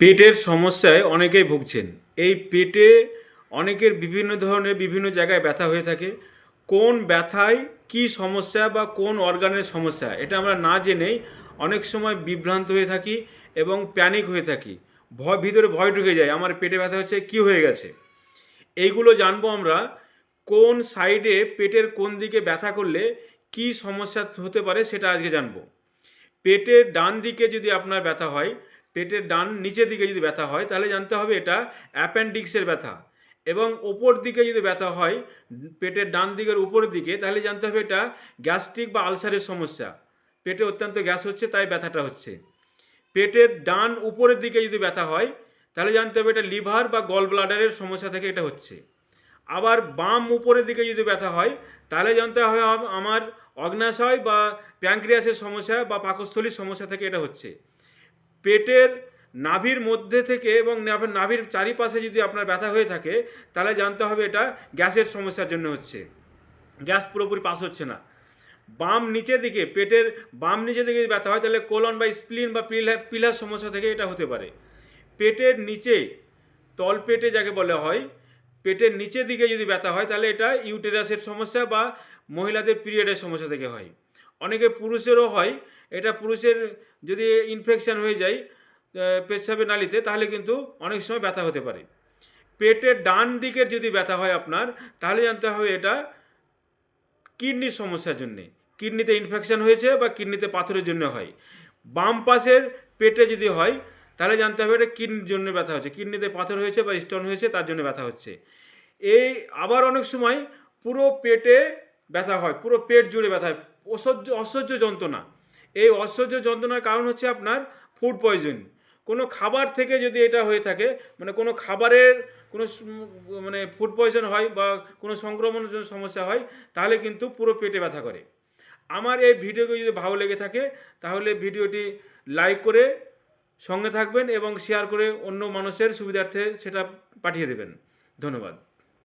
পেটের সমস্যায় অনেকেই ভুগছেন। এই পেটে অনেকের বিভিন্ন ধরনের বিভিন্ন জায়গায় ব্যথা হয়ে থাকে। কোন ব্যথায় কী সমস্যা বা কোন অর্গানের সমস্যা এটা আমরা না জেনেই অনেক সময় বিভ্রান্ত হয়ে থাকি এবং প্যানিক হয়ে থাকি। ভিতরে ভয় ঢুকে যায়, আমার পেটে ব্যথা হচ্ছে, কী হয়ে গেছে। এইগুলো জানবো আমরা কোন সাইডে পেটের কোন দিকে ব্যথা করলে কী সমস্যা হতে পারে সেটা আজকে জানবো। পেটের ডান দিকে যদি আপনার ব্যথা হয়, পেটের ডান নিচের দিকে যদি ব্যথা হয়, তাহলে জানতে হবে এটা অ্যাপেন্ডিক্সের ব্যথা। এবং ওপর দিকে যদি ব্যথা হয়, পেটের ডান দিকের উপরের দিকে, তাহলে জানতে হবে এটা গ্যাস্ট্রিক বা আলসারের সমস্যা। পেটে অত্যন্ত গ্যাস হচ্ছে, তাই ব্যথাটা হচ্ছে। পেটের ডান উপরের দিকে যদি ব্যথা হয়, তাহলে জানতে হবে এটা লিভার বা গল ব্লাডারের সমস্যা থেকে এটা হচ্ছে। আবার বাম উপরের দিকে যদি ব্যথা হয়, তাহলে জানতে হবে আমার অগ্ন্যাশয় বা প্যাঙ্ক্রিয়াসের সমস্যা বা পাকস্থলীর সমস্যা থেকে এটা হচ্ছে। পেটের নাভির মধ্যে থেকে এবং নাভির চারিপাশে যদি আপনার ব্যথা হয়ে থাকে, তাহলে জানতে হবে এটা গ্যাসের সমস্যার জন্য হচ্ছে, গ্যাস পুরোপুরি পাস হচ্ছে না। বাম নিচের দিকে, পেটের বাম নিচের দিকে যদি ব্যথা হয়, তাহলে কোলন বা স্প্লিন বা পিলার সমস্যা থেকে এটা হতে পারে। পেটের নিচে, তলপেটে যাকে বলা হয়, পেটের নিচের দিকে যদি ব্যথা হয়, তাহলে এটা ইউটেরাসের সমস্যা বা মহিলাদের পিরিয়ডের সমস্যা থেকে হয়। অনেকে পুরুষেরও হয়। এটা পুরুষের যদি ইনফেকশান হয়ে যায় পেচ্ছাবের নালীতে, তাহলে কিন্তু অনেক সময় ব্যথা হতে পারে। পেটের ডান দিকের যদি ব্যথা হয় আপনার, তাহলে জানতে হবে এটা কিডনির সমস্যার জন্যে, কিডনিতে ইনফেকশান হয়েছে বা কিডনিতে পাথরের জন্য হয়। বাম পাশের পেটে যদি হয়, তাহলে জানতে হবে এটা কিডনির জন্য ব্যথা হচ্ছে, কিডনিতে পাথর হয়েছে বা স্টোন হয়েছে, তার জন্য ব্যথা হচ্ছে। এই আবার অনেক সময় পুরো পেটে ব্যথা হয়, পুরো পেট জুড়ে ব্যথা হয়, অসহ্য যন্ত্রণা। এই অসহ্য যন্ত্রণার কারণ হচ্ছে আপনার ফুড পয়জন। কোনো খাবার থেকে যদি এটা হয়ে থাকে, মানে কোনো খাবারের কোনো মানে ফুড পয়জন হয় বা কোনো সংক্রমণের জন্য সমস্যা হয়, তাহলে কিন্তু পুরো পেটে ব্যথা করে। আমার এই ভিডিওটি যদি ভালো লেগে থাকে, তাহলে ভিডিওটি লাইক করে সঙ্গে থাকবেন এবং শেয়ার করে অন্য মানুষের সুবিধার্থে সেটা পাঠিয়ে দেবেন। ধন্যবাদ।